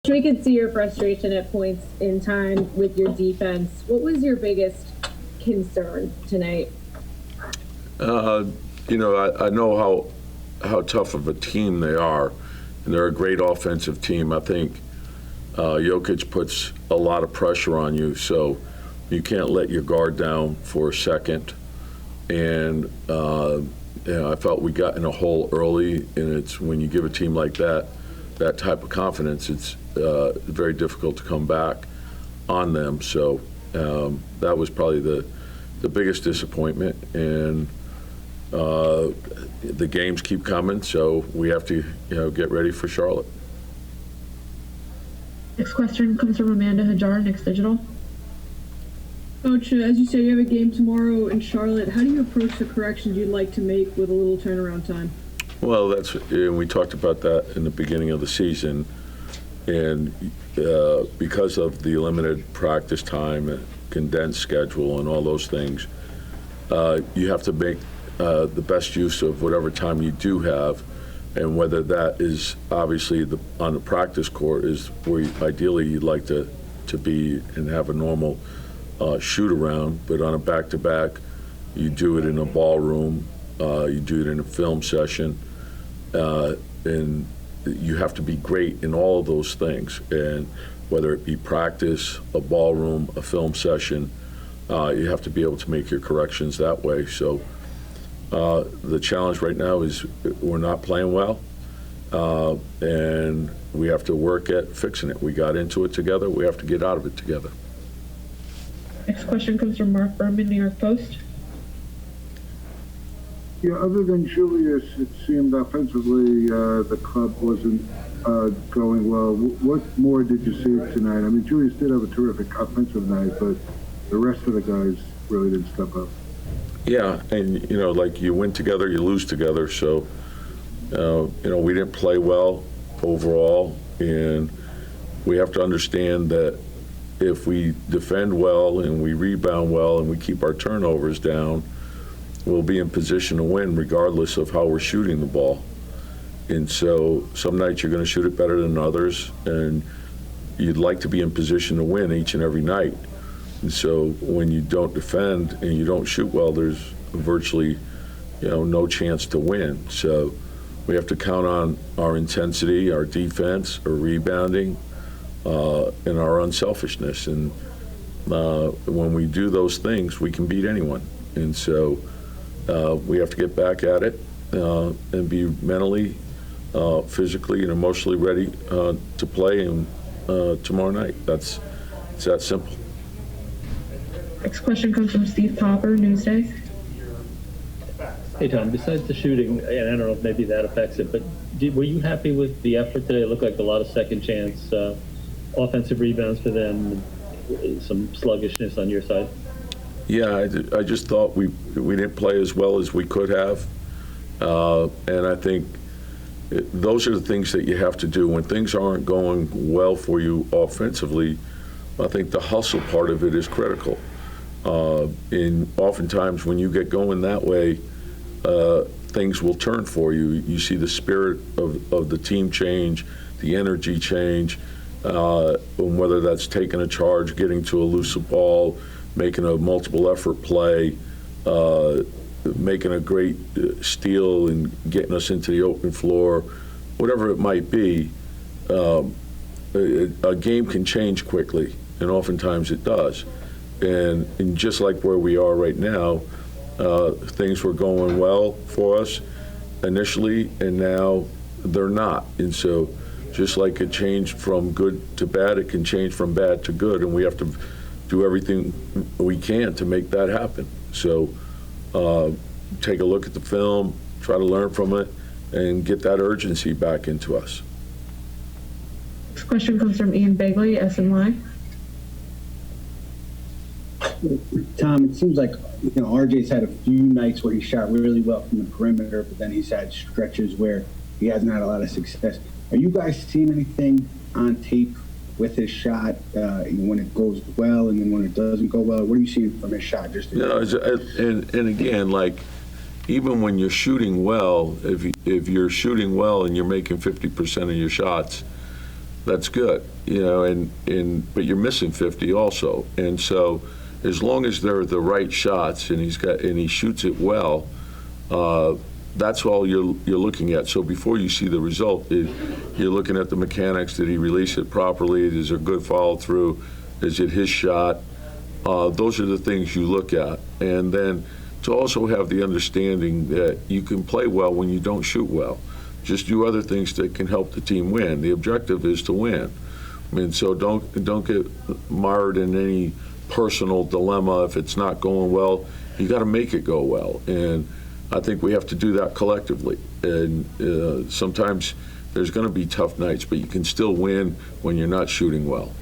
We could see your frustration at points in time with your defense. What was your biggest concern tonight? I know how tough of a team they are, and they're a great offensive team. I think Jokic puts a lot of pressure on you, so you can't let your guard down for a second. And I felt we got in a hole early, and it's when you give a team like that type of confidence, it's very difficult to come back on them. So that was probably the biggest disappointment. And the games keep coming, so we have to get ready for Charlotte. Next question comes from Amanda Hajar, Knicks Digital. Coach, as you say, you have a game tomorrow in Charlotte. How do you approach the corrections you'd like to make with a little turnaround time? Well, we talked about that in the beginning of the season, and because of the limited practice time, and condensed schedule, and all those things, you have to make the best use of whatever time you do have, and whether that is obviously on the practice court is where ideally you'd like to be and have a normal shoot around, but on a back-to-back, you do it in a ballroom, you do it in a film session, and you have to be great in all of those things. And whether it be practice, a ballroom, a film session, you have to be able to make your corrections that way. So the challenge right now is we're not playing well, and we have to work at fixing it. We got into it together. We have to get out of it together. Next question comes from Mark Berman, New York Post. Yeah, other than Julius, it seemed offensively the club wasn't going well. What more did you see tonight? I mean, Julius did have a terrific offensive night, but the rest of the guys really didn't step up. Yeah, and like you win together, you lose together. So, we didn't play well overall, and we have to understand that if we defend well and we rebound well and we keep our turnovers down, we'll be in position to win regardless of how we're shooting the ball. And so some nights you're going to shoot it better than others, and you'd like to be in position to win each and every night. And so when you don't defend and you don't shoot well, there's virtually no chance to win. So we have to count on our intensity, our defense, our rebounding, and our unselfishness. And when we do those things, we can beat anyone. And so we have to get back at it and be mentally, physically, and emotionally ready to play tomorrow night. It's that simple. Next question comes from Steve Popper, Newsday. Hey, Tom, besides the shooting, and I don't know if maybe that affects it, but were you happy with the effort today? It looked like a lot of second chance offensive rebounds for them, some sluggishness on your side. Yeah, I just thought we didn't play as well as we could have, and I think those are the things that you have to do when things aren't going well for you offensively. I think the hustle part of it is critical, and oftentimes when you get going that way, things will turn for you. You see the spirit of the team change, the energy change, whether that's taking a charge, getting to a loose ball, making a multiple effort play, making a great steal and getting us into the open floor, whatever it might be. A game can change quickly, and oftentimes it does. And just like where we are right now, things were going well for us initially, and now they're not. And so just like it changed from good to bad, it can change from bad to good, and we have to do everything we can to make that happen. So take a look at the film, try to learn from it, and get that urgency back into us. Next question comes from Ian Begley, SNY. Tom, it seems like RJ's had a few nights where he shot really well from the perimeter, but then he's had stretches where he hasn't had a lot of success. Are you guys seeing anything on tape with his shot when it goes well and then when it doesn't go well? What are you seeing from his shot? And again, like even when you're shooting well, if you're shooting well and you're making 50% of your shots, that's good, but you're missing 50 also. And so as long as they're the right shots and he shoots it well, that's all you're looking at. So before you see the result, you're looking at the mechanics. Did he release it properly? Is there good follow through? Is it his shot? Those are the things you look at. And then to also have the understanding that you can play well when you don't shoot well. Just do other things that can help the team win. The objective is to win. I mean, so don't get mired in any personal dilemma. If it's not going well, you got to make it go well. And I think we have to do that collectively. And sometimes there's going to be tough nights, but you can still win when you're not shooting well.